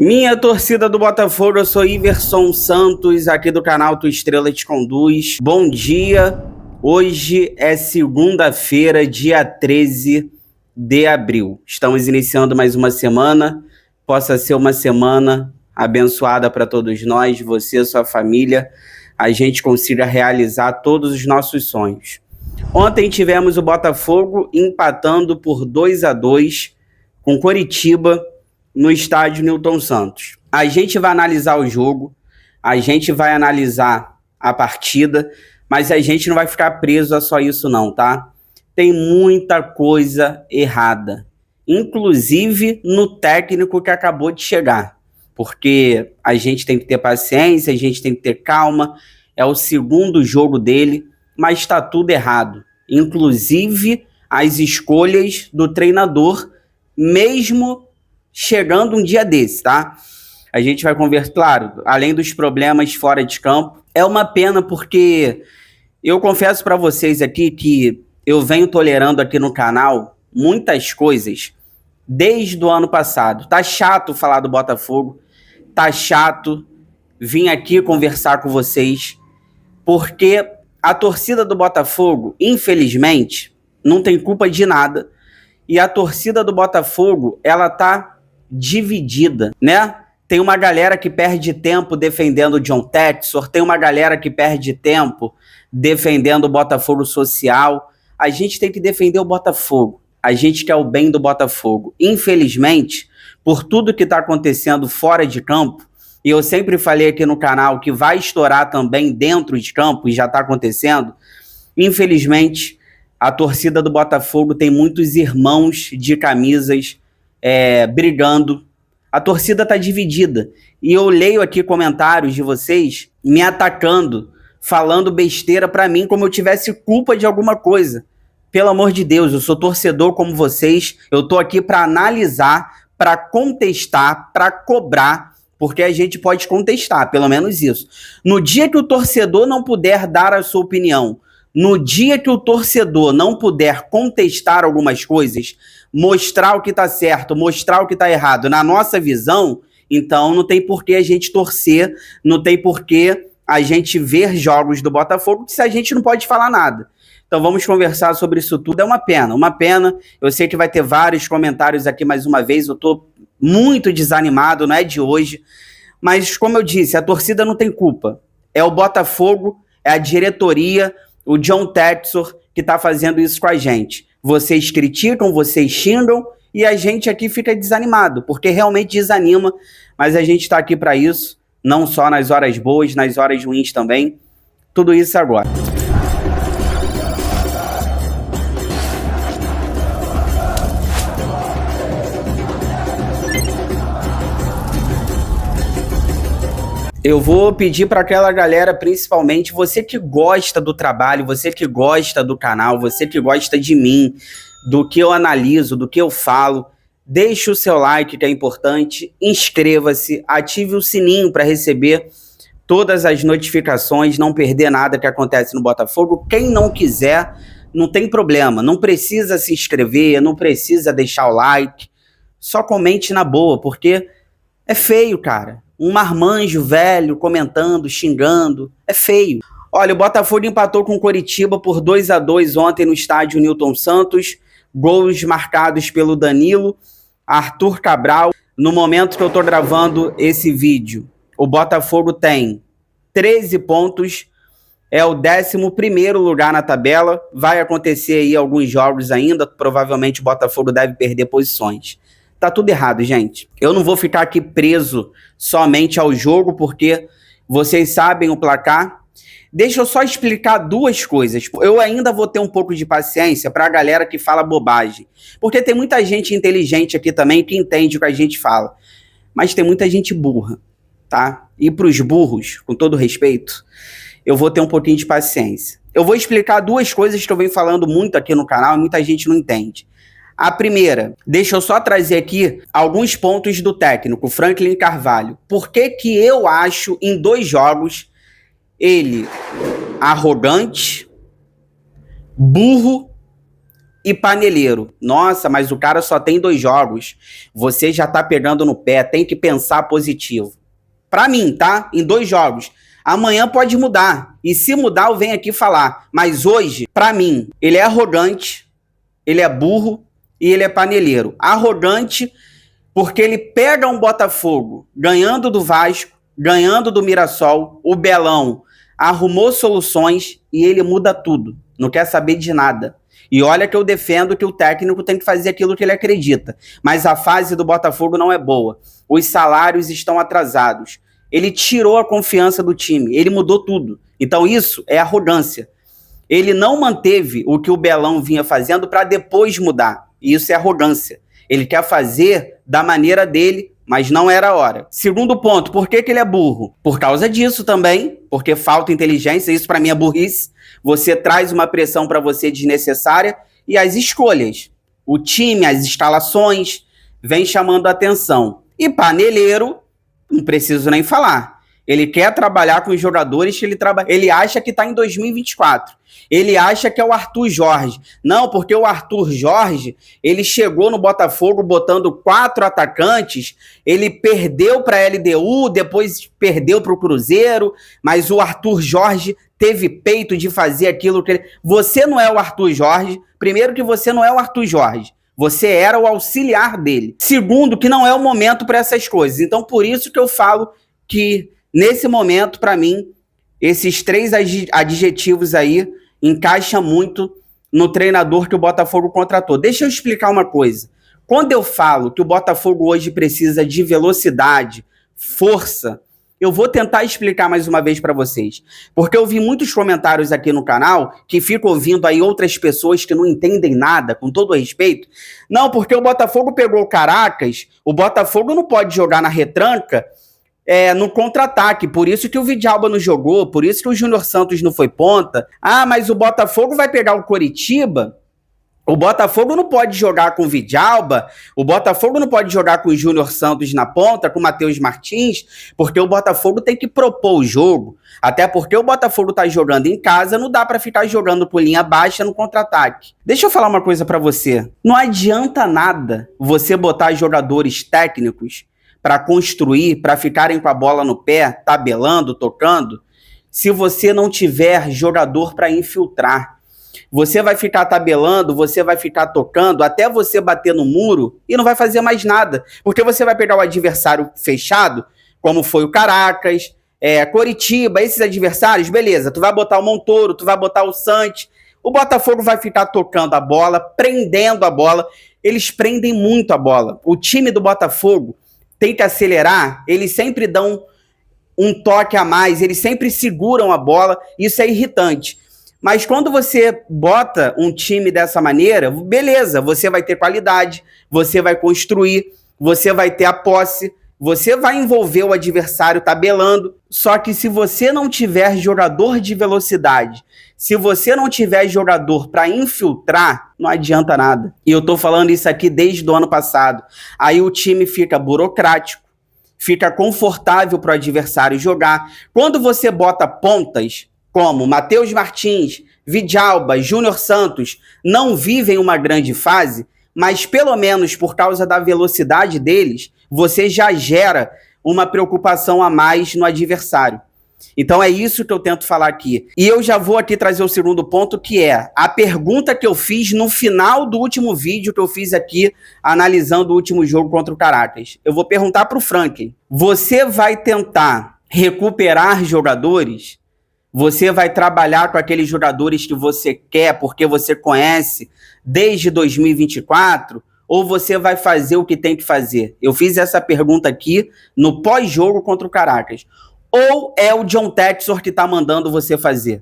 Minha torcida do Botafogo, eu sou Iverson Santos, aqui do canal Tua Estrela Te Conduz. Bom dia, hoje é segunda-feira, dia 13 de abril. Estamos iniciando mais uma semana, possa ser uma semana abençoada para todos nós, você, sua família, a gente consiga realizar todos os nossos sonhos. Ontem tivemos o Botafogo empatando por 2-2 com Coritiba, no estádio Newton Santos. A gente vai analisar o jogo, a gente vai analisar a partida, mas a gente não vai ficar preso a só isso não, tá? Tem muita coisa errada, inclusive no técnico que acabou de chegar, porque a gente tem que ter paciência, a gente tem que ter calma, é o segundo jogo dele, mas está tudo errado, inclusive as escolhas do treinador, mesmo chegando um dia desse, tá? A gente vai conversar, claro, além dos problemas fora de campo. É uma pena porque eu confesso para vocês aqui que eu venho tolerando aqui no canal muitas coisas desde o ano passado. Tá chato falar do Botafogo, tá chato vir aqui conversar com vocês, porque a torcida do Botafogo, infelizmente, não tem culpa de nada, e a torcida do Botafogo, ela tá dividida, né? Tem uma galera que perde tempo defendendo o John Textor, tem uma galera que perde tempo defendendo o Botafogo social. A gente tem que defender o Botafogo. A gente quer o bem do Botafogo. Infelizmente, por tudo que está acontecendo fora de campo, e eu sempre falei aqui no canal que vai estourar também dentro de campo, e já está acontecendo, infelizmente, a torcida do Botafogo tem muitos irmãos de camisas brigando. A torcida tá dividida. E eu leio aqui comentários de vocês me atacando, falando besteira pra mim, como eu tivesse culpa de alguma coisa. Pelo amor de Deus, eu sou torcedor como vocês, eu tô aqui pra analisar, pra contestar, pra cobrar, porque a gente pode contestar, pelo menos isso. No dia que o torcedor não puder dar a sua opinião, no dia que o torcedor não puder contestar algumas coisas, mostrar o que está certo, mostrar o que está errado, na nossa visão, então não tem por que a gente torcer, não tem por que a gente ver jogos do Botafogo, se a gente não pode falar nada. Então vamos conversar sobre isso tudo. É uma pena, uma pena. Eu sei que vai ter vários comentários aqui mais uma vez, eu estou muito desanimado, não é de hoje, mas como eu disse, a torcida não tem culpa. É o Botafogo, é a diretoria, o John Textor que está fazendo isso com a gente. Vocês criticam, vocês xingam e a gente aqui fica desanimado, porque realmente desanima, mas a gente está aqui para isso, não só nas horas boas, nas horas ruins também. Tudo isso agora. Eu vou pedir para aquela galera, principalmente você que gosta do trabalho, você que gosta do canal, você que gosta de mim, do que eu analiso, do que eu falo, deixe o seu like, que é importante, inscreva-se, ative o sininho para receber todas as notificações, não perder nada que acontece no Botafogo. Quem não quiser, não tem problema, não precisa se inscrever, não precisa deixar o like, só comente na boa, porque é feio, cara. Um marmanjo velho comentando, xingando, é feio. Olha, o Botafogo empatou com o Coritiba por 2-2 ontem no estádio Newton Santos. Gols marcados pelo Danilo, Arthur Cabral. No momento que eu tô gravando esse vídeo, o Botafogo tem 13 pontos, é o 11º lugar na tabela. Vai acontecer aí alguns jogos ainda, provavelmente o Botafogo deve perder posições. Tá tudo errado, gente. Eu não vou ficar aqui preso somente ao jogo, porque vocês sabem o placar. Deixa eu só explicar duas coisas. Eu ainda vou ter um pouco de paciência para a galera que fala bobagem. Porque tem muita gente inteligente aqui também que entende o que a gente fala. Mas tem muita gente burra, tá? E para os burros, com todo respeito, eu vou ter um pouquinho de paciência. Eu vou explicar duas coisas que eu venho falando muito aqui no canal e muita gente não entende. A primeira, deixa eu só trazer aqui alguns pontos do técnico, Franklin Carvalho. Por que que eu acho em 2 jogos ele arrogante, burro e Paneleiro. Nossa, mas o cara só tem 2 jogos. Você já tá pegando no pé, tem que pensar positivo. Pra mim, tá? Em 2 jogos. Amanhã pode mudar. E se mudar, eu venho aqui falar. Mas hoje, pra mim, ele é arrogante, ele é burro e ele é paneleiro. Arrogante porque ele pega um Botafogo ganhando do Vasco, ganhando do Mirassol, o Belão arrumou soluções e ele muda tudo. Não quer saber de nada. E olha que eu defendo que o técnico tem que fazer aquilo que ele acredita. Mas a fase do Botafogo não é boa. Os salários estão atrasados. Ele tirou a confiança do time. Ele mudou tudo. Então isso é arrogância. Ele não manteve o que o Belão vinha fazendo para depois mudar. E isso é arrogância. Ele quer fazer da maneira dele, mas não era a hora. Segundo ponto, por que ele é burro? Por causa disso também, porque falta inteligência, isso para mim é burrice. Você traz uma pressão para você desnecessária e as escolhas, o time, as instalações, vem chamando a atenção. E paneleiro, não preciso nem falar. Ele quer trabalhar com os jogadores que ele acha que está em 2024. Ele acha que é o Arthur Jorge. Não, porque o Arthur Jorge, ele chegou no Botafogo botando 4 atacantes, ele perdeu para a LDU, depois perdeu para o Cruzeiro, mas o Arthur Jorge teve peito de fazer aquilo que ele... Você não é o Arthur Jorge. Primeiro que você não é o Arthur Jorge. Você era o auxiliar dele. Segundo, que não é o momento para essas coisas. Então, por isso que eu falo que, nesse momento, para mim, esses 3 adjetivos aí encaixam muito no treinador que o Botafogo contratou. Deixa eu explicar uma coisa. Quando eu falo que o Botafogo hoje precisa de velocidade, força, eu vou tentar explicar mais uma vez para vocês. Porque eu vi muitos comentários aqui no canal que ficam ouvindo aí outras pessoas que não entendem nada, com todo o respeito. Não, porque o Botafogo pegou o Caracas, o Botafogo não pode jogar na retranca no contra-ataque, por isso que o Vidalba não jogou, por isso que o Júnior Santos não foi ponta. Ah, mas o Botafogo vai pegar o Coritiba... O Botafogo não pode jogar com o Vidalba, o Botafogo não pode jogar com o Júnior Santos na ponta, com o Matheus Martins, porque o Botafogo tem que propor o jogo. Até porque o Botafogo tá jogando em casa, não dá para ficar jogando por linha baixa no contra-ataque. Deixa eu falar uma coisa para você. Não adianta nada você botar jogadores técnicos para construir, para ficarem com a bola no pé, tabelando, tocando, se você não tiver jogador para infiltrar. Você vai ficar tabelando, você vai ficar tocando, até você bater no muro e não vai fazer mais nada. Porque você vai pegar o adversário fechado, como foi o Caracas, Coritiba, esses adversários, beleza, tu vai botar o Montoro, tu vai botar o Santos, o Botafogo vai ficar tocando a bola, prendendo a bola, eles prendem muito a bola. O time do Botafogo tem que acelerar, eles sempre dão um toque a mais, eles sempre seguram a bola, isso é irritante. Mas quando você bota um time dessa maneira, beleza, você vai ter qualidade, você vai construir, você vai ter a posse, você vai envolver o adversário tabelando. Só que se você não tiver jogador de velocidade, se você não tiver jogador para infiltrar, não adianta nada. E eu tô falando isso aqui desde o ano passado. Aí o time fica burocrático, fica confortável para o adversário jogar. Quando você bota pontas, como Matheus Martins, Vidalba, Júnior Santos, não vivem uma grande fase, mas pelo menos por causa da velocidade deles, você já gera uma preocupação a mais no adversário. Então é isso que eu tento falar aqui. E eu já vou aqui trazer o segundo ponto, que é a pergunta que eu fiz no final do último vídeo que eu fiz aqui, analisando o último jogo contra o Caracas. Eu vou perguntar para o Franklin, você vai tentar recuperar jogadores? Você vai trabalhar com aqueles jogadores que você quer, porque você conhece desde 2024? Ou você vai fazer o que tem que fazer? Eu fiz essa pergunta aqui no pós-jogo contra o Caracas. Ou é o John Textor que está mandando você fazer?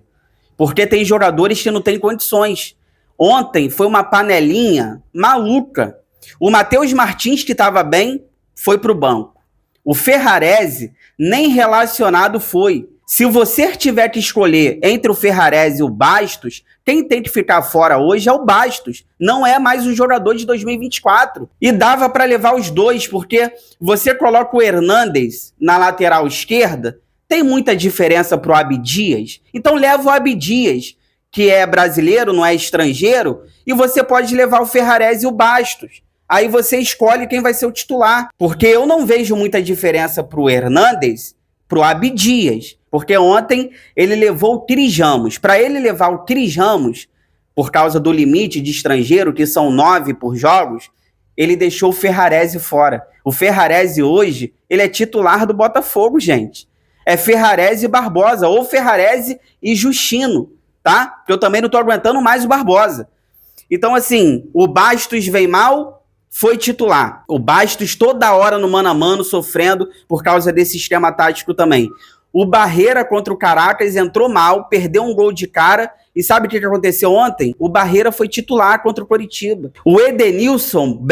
Porque tem jogadores que não têm condições. Ontem foi uma panelinha maluca. O Matheus Martins, que estava bem, foi para o banco. O Ferrarese nem relacionado foi. Se você tiver que escolher entre o Ferrarese e o Bastos, quem tem que ficar fora hoje é o Bastos. Não é mais um jogador de 2024. E dava para levar os dois, porque você coloca o Hernandes na lateral esquerda, tem muita diferença para o Abdias. Então leva o Abdias, que é brasileiro, não é estrangeiro, e você pode levar o Ferrarese e o Bastos. Aí você escolhe quem vai ser o titular, porque eu não vejo muita diferença para o Hernández, para o Abdias, porque ontem ele levou o Cris Ramos. Para ele levar o Cris Ramos, por causa do limite de estrangeiro, que são 9 por jogos, ele deixou o Ferrarese fora. O Ferrarese hoje, ele é titular do Botafogo, gente. É Ferrarese e Barbosa, ou Ferrarese e Justino, tá? Porque eu também não tô aguentando mais o Barbosa. Então, assim, o Bastos vem mal, foi titular. O Bastos toda hora no mano a mano, sofrendo por causa desse esquema tático também. O Barreira contra o Caracas entrou mal, perdeu um gol de cara. E sabe o que aconteceu ontem? O Barreira foi titular contra o Coritiba. O Edenilson,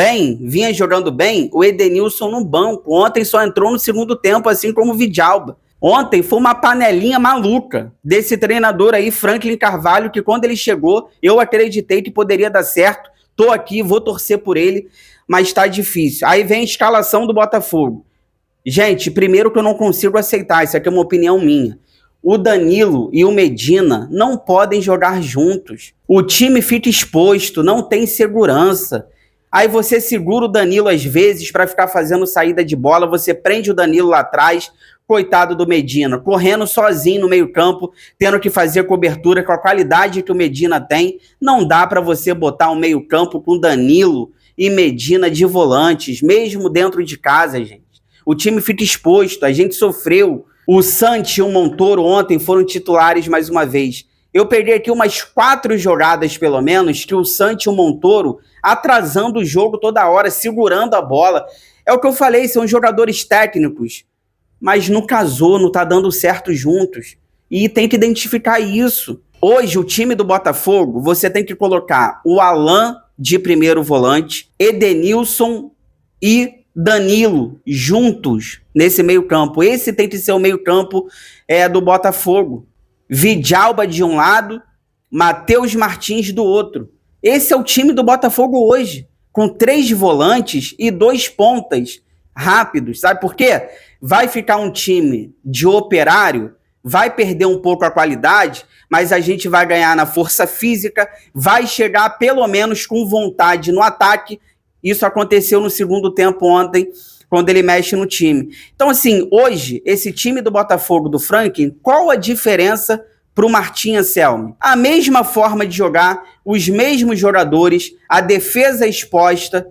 vinha jogando bem, o Edenilson no banco. Ontem só entrou no segundo tempo, assim como o Vidalba. Ontem foi uma panelinha maluca desse treinador aí, Franklin Carvalho, que quando ele chegou, eu acreditei que poderia dar certo. Tô aqui, vou torcer por ele, mas tá difícil. Aí vem a escalação do Botafogo. Gente, primeiro que eu não consigo aceitar, isso aqui é uma opinião minha. O Danilo e o Medina não podem jogar juntos. O time fica exposto, não tem segurança. Aí você segura o Danilo às vezes para ficar fazendo saída de bola, você prende o Danilo lá atrás, coitado do Medina, correndo sozinho no meio-campo, tendo que fazer cobertura com a qualidade que o Medina tem. Não dá para você botar um meio-campo com Danilo e Medina de volantes, mesmo dentro de casa, gente. O time fica exposto, a gente sofreu. O Santi e o Montoro ontem foram titulares mais uma vez. Eu peguei aqui umas 4 jogadas, pelo menos, que o Santi e o Montoro atrasando o jogo toda hora, segurando a bola. É o que eu falei, são jogadores técnicos, mas não casou, não tá dando certo juntos. E tem que identificar isso. Hoje, o time do Botafogo, você tem que colocar o Alan de primeiro volante, Edenilson e Danilo juntos nesse meio-campo. Esse tem que ser o meio-campo do Botafogo. Vidalba de um lado, Matheus Martins do outro. Esse é o time do Botafogo hoje, com 3 volantes e 2 pontas rápidos. Sabe por quê? Vai ficar um time de operário, vai perder um pouco a qualidade, mas a gente vai ganhar na força física, vai chegar pelo menos com vontade no ataque. Isso aconteceu no segundo tempo ontem, quando ele mexe no time. Então, assim, hoje, esse time do Botafogo, do Franklin, qual a diferença para o Martim Anselmi? A mesma forma de jogar, os mesmos jogadores, a defesa exposta.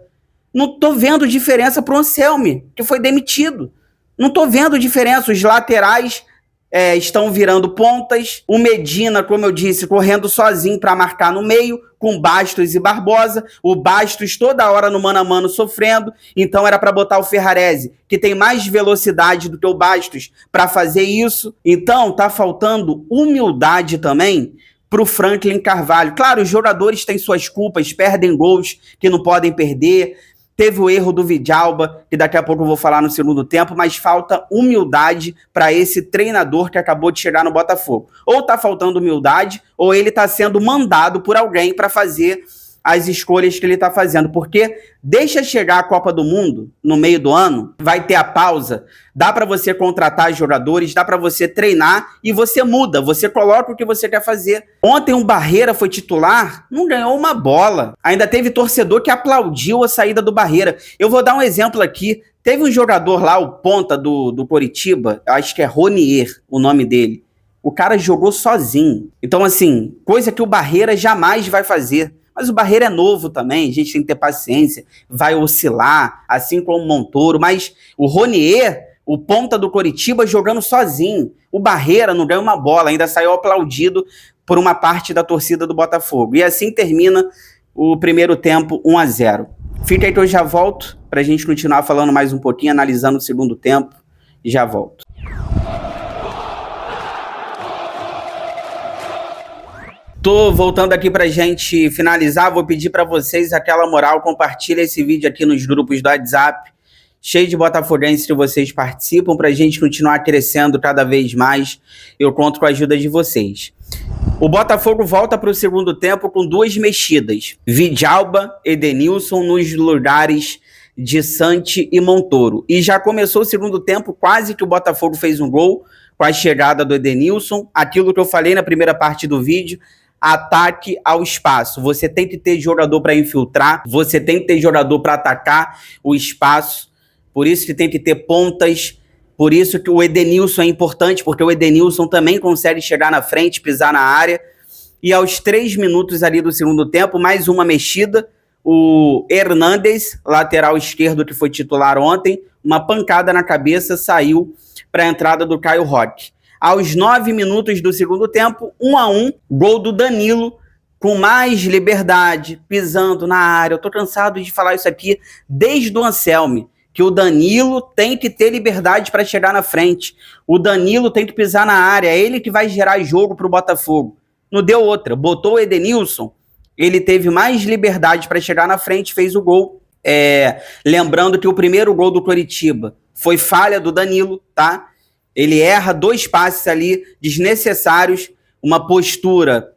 Não estou vendo diferença para o Anselmi, que foi demitido. Não estou vendo diferença. Os laterais estão virando pontas. O Medina, como eu disse, correndo sozinho para marcar no meio, com Bastos e Barbosa. O Bastos toda hora no mano a mano sofrendo. Então era para botar o Ferrarese, que tem mais velocidade do que o Bastos, para fazer isso. Então tá faltando humildade também para o Franklin Carvalho. Claro, os jogadores têm suas culpas, perdem gols que não podem perder. Teve o erro do Vidalba, que daqui a pouco eu vou falar no segundo tempo, mas falta humildade para esse treinador que acabou de chegar no Botafogo. Ou tá faltando humildade, ou ele tá sendo mandado por alguém para fazer as escolhas que ele tá fazendo. Porque deixa chegar a Copa do Mundo no meio do ano, vai ter a pausa, dá para você contratar jogadores, dá para você treinar e você muda, você coloca o que você quer fazer. Ontem um Barreira foi titular, não ganhou uma bola. Ainda teve torcedor que aplaudiu a saída do Barreira. Eu vou dar um exemplo aqui. Teve um jogador lá, o ponta do Coritiba, acho que é Ronier o nome dele. O cara jogou sozinho. Então, assim, coisa que o Barreira jamais vai fazer. Mas o Barreira é novo também, a gente tem que ter paciência, vai oscilar, assim como o Montoro, mas o Ronier, o ponta do Coritiba, jogando sozinho. O Barreira não ganha uma bola, ainda saiu aplaudido por uma parte da torcida do Botafogo. E assim termina o primeiro tempo 1-0. Fica aí que eu já volto, pra gente continuar falando mais um pouquinho, analisando o segundo tempo, e já volto. Tô voltando aqui pra gente finalizar, vou pedir pra vocês aquela moral, compartilha esse vídeo aqui nos grupos do WhatsApp, cheio de botafoguenses que vocês participam, pra gente continuar crescendo cada vez mais, eu conto com a ajuda de vocês. O Botafogo volta para o segundo tempo com 2 mexidas, Vidalba, Edenilson nos lugares de Santi e Montoro. E já começou o segundo tempo, quase que o Botafogo fez um gol com a chegada do Edenilson, aquilo que eu falei na primeira parte do vídeo, ataque ao espaço. Você tem que ter jogador para infiltrar, você tem que ter jogador para atacar o espaço, por isso que tem que ter pontas, por isso que o Edenilson é importante, porque o Edenilson também consegue chegar na frente, pisar na área. E aos 3 minutos ali do segundo tempo, mais uma mexida, o Hernandes, lateral esquerdo que foi titular ontem, uma pancada na cabeça, saiu para a entrada do Caio Roque. Aos 9 minutos do segundo tempo, 1-1, gol do Danilo, com mais liberdade, pisando na área. Eu tô cansado de falar isso aqui desde o Anselmi, que o Danilo tem que ter liberdade para chegar na frente. O Danilo tem que pisar na área, é ele que vai gerar jogo pro Botafogo. Não deu outra, botou o Edenilson, ele teve mais liberdade para chegar na frente, fez o gol. Lembrando que o primeiro gol do Coritiba foi falha do Danilo, tá? Ele erra 2 passes ali desnecessários, uma postura.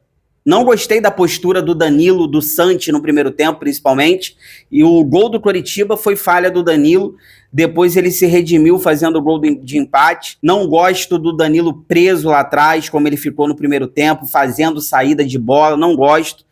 Não gostei da postura do Danilo, do Santi no primeiro tempo, principalmente. E o gol do Coritiba foi falha do Danilo. Depois ele se redimiu fazendo o gol de empate. Não gosto do Danilo preso lá atrás, como ele ficou no primeiro tempo, fazendo saída de bola. Não gosto.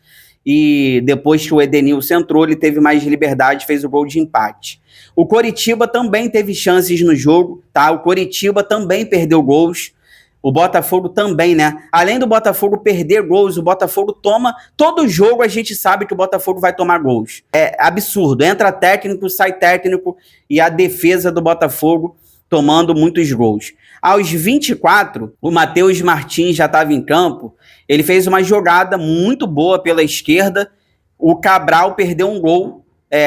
E depois que o Edenilson entrou, ele teve mais liberdade, fez o gol de empate. O Coritiba também teve chances no jogo, tá? O Coritiba também perdeu gols. O Botafogo também, né? Além do Botafogo perder gols, o Botafogo toma... Todo jogo a gente sabe que o Botafogo vai tomar gols. É absurdo. Entra técnico, sai técnico e a defesa do Botafogo tomando muitos gols. Aos 24, o Matheus Martins já estava em campo. Ele fez uma jogada muito boa pela esquerda. O Cabral perdeu um gol,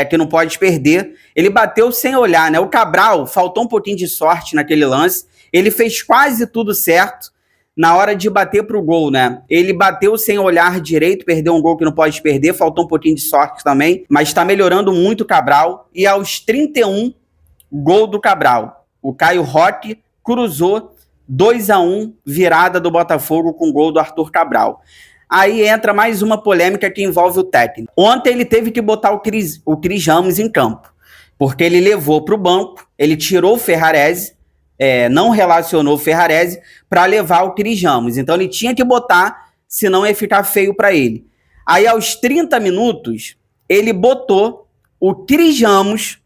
que não pode perder. Ele bateu sem olhar, né? O Cabral faltou um pouquinho de sorte naquele lance. Ele fez quase tudo certo na hora de bater pro gol, né? Ele bateu sem olhar direito, perdeu um gol que não pode perder, faltou um pouquinho de sorte também, mas tá melhorando muito o Cabral. E aos 31, gol do Cabral. O Caio Roque cruzou, 2-1, virada do Botafogo com gol do Arthur Cabral. Aí entra mais uma polêmica que envolve o técnico. Ontem ele teve que botar o Cris Ramos em campo, porque ele levou para o banco, ele tirou o Ferrarese, não relacionou o Ferrarese para levar o Cris Ramos. Então ele tinha que botar, senão ia ficar feio para ele. Aí aos 30 minutos, ele botou o Cris Ramos,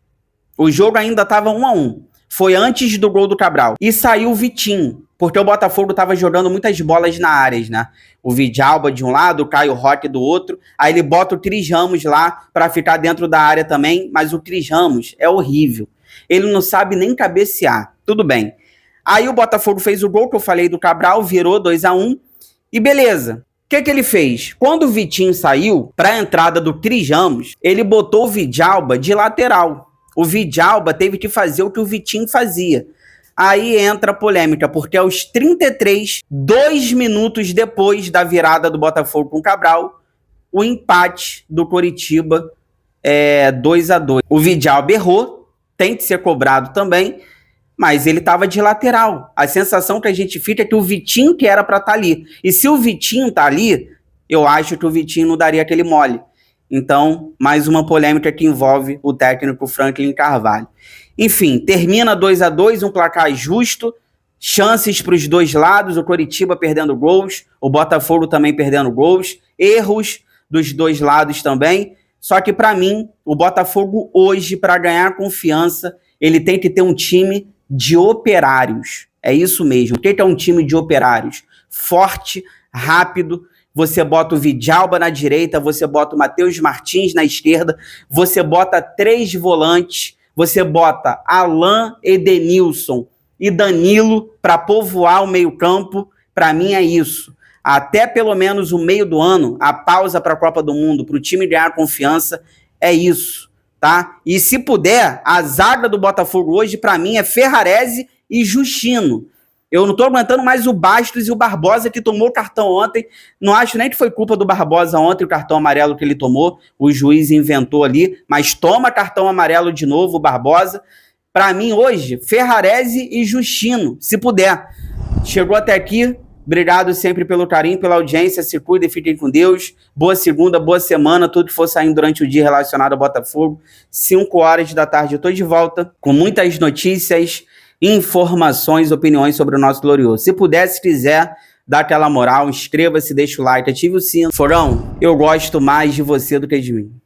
o jogo ainda estava 1-1. Foi antes do gol do Cabral. E saiu o Vitinho, porque o Botafogo estava jogando muitas bolas na área, né? O Vidalba de um lado, o Caio Roque do outro. Aí ele bota o Cris Ramos lá para ficar dentro da área também, mas o Cris Ramos é horrível. Ele não sabe nem cabecear. Tudo bem. Aí o Botafogo fez o gol que eu falei do Cabral, virou 2-1 e beleza. O que ele fez? Quando o Vitinho saiu para a entrada do Cris Ramos, ele botou o Vidalba de lateral. O Vidalba teve que fazer o que o Vitinho fazia. Aí entra a polêmica, porque aos 33, 2 minutos depois da virada do Botafogo com o Cabral, o empate do Coritiba 2-2. O Vidalba errou, tem que ser cobrado também, mas ele estava de lateral. A sensação que a gente fica é que o Vitinho que era para estar ali. E se o Vitinho tá ali, eu acho que o Vitinho não daria aquele mole. Então, mais uma polêmica que envolve o técnico Franklin Carvalho. Enfim, termina 2-2, um placar justo, chances para os dois lados, o Coritiba perdendo gols, o Botafogo também perdendo gols, erros dos dois lados também. Só que para mim, o Botafogo hoje, para ganhar confiança, ele tem que ter um time de operários. É isso mesmo. O que é um time de operários? Forte, rápido. Você bota o Vidalba na direita, você bota o Matheus Martins na esquerda, você bota 3 volantes, você bota Alan, Edenilson e Danilo para povoar o meio-campo. Para mim é isso. Até pelo menos o meio do ano, a pausa para a Copa do Mundo, para o time ganhar confiança, é isso, tá? E se puder, a zaga do Botafogo hoje, para mim, é Ferrarese e Justino. Eu não tô aguentando mais o Bastos e o Barbosa, que tomou cartão ontem. Não acho nem que foi culpa do Barbosa ontem, o cartão amarelo que ele tomou. O juiz inventou ali, mas toma cartão amarelo de novo, o Barbosa. Para mim, hoje, Ferrarese e Justino, se puder. Chegou até aqui. Obrigado sempre pelo carinho, pela audiência. Se cuidem, fiquem com Deus. Boa segunda, boa semana. Tudo que for saindo durante o dia relacionado ao Botafogo. 5 horas da tarde eu tô de volta com muitas notícias, informações, opiniões sobre o nosso glorioso. Se puder, se quiser, dá aquela moral, inscreva-se, deixa o like, ative o sino. Forão, eu gosto mais de você do que de mim.